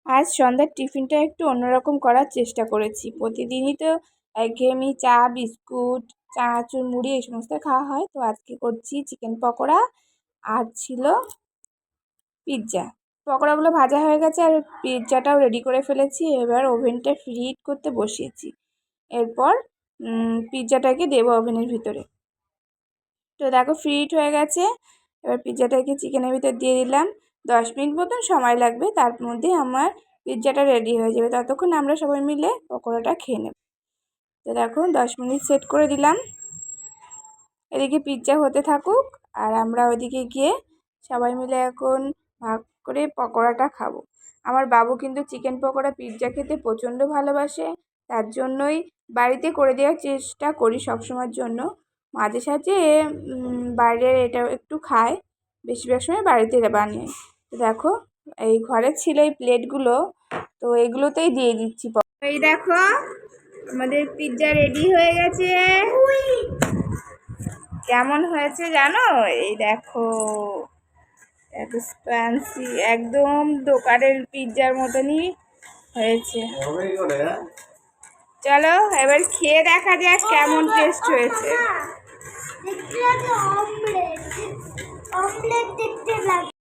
আজ সন্ধ্যার টিফিনটা একটু অন্যরকম করার চেষ্টা করেছি। প্রতিদিনই তো একঘেয়েমি চা বিস্কুট চানাচুর মুড়ি এই সমস্ত খাওয়া হয়, তো আজকে করছি চিকেন পকোড়া আর ছিল পিৎজা। পকোড়াগুলো ভাজা হয়ে গেছে আর পিৎজাটাও রেডি করে ফেলেছি। এবার ওভেনটা ফ্রিহিট করতে বসিয়েছি। এরপর পিৎজাটাকে দেবো ওভেনের ভিতরে। তো দেখো ফ্রিহিট হয়ে গেছে। এবার পিৎজাটাকে চিকেনের ভিতর দিয়ে দিলাম। 10 মিনিট মতন সময় লাগবে, তার মধ্যে আমার পিৎজাটা রেডি হয়ে যাবে। ততক্ষণ আমরা সবাই মিলে পকোড়াটা খেয়ে নেব। তো দেখো 10 মিনিট সেট করে দিলাম। এদিকে পিৎজা হতে থাকুক আর আমরা ওইদিকে গিয়ে সবাই মিলে এখন ভাগ করে পকোড়াটা খাবো। আমার বাবু কিন্তু চিকেন পকোড়া পিৎজা খেতে প্রচণ্ড ভালোবাসে, তার জন্যই বাড়িতে করে দেওয়ার চেষ্টা করি সবসময়ের জন্য। মাঝে সাঝে বাইরের এটাও একটু খায়, বেশিরভাগ সময় বাড়িতে বানিয়ে। তো দেখো এই ঘরে ছিল এই প্লেটগুলো, তো এগুলোতেই দিয়ে দিচ্ছি। এই দেখো আমাদের পিৎজা রেডি হয়ে গেছে। কেমন হয়েছে জানো? এই দেখো স্প্যান্সি একদম দোকানের পিৎজার মতনই হয়েছে। চলো এবার খেয়ে দেখা যাক কেমন টেস্ট হয়েছে।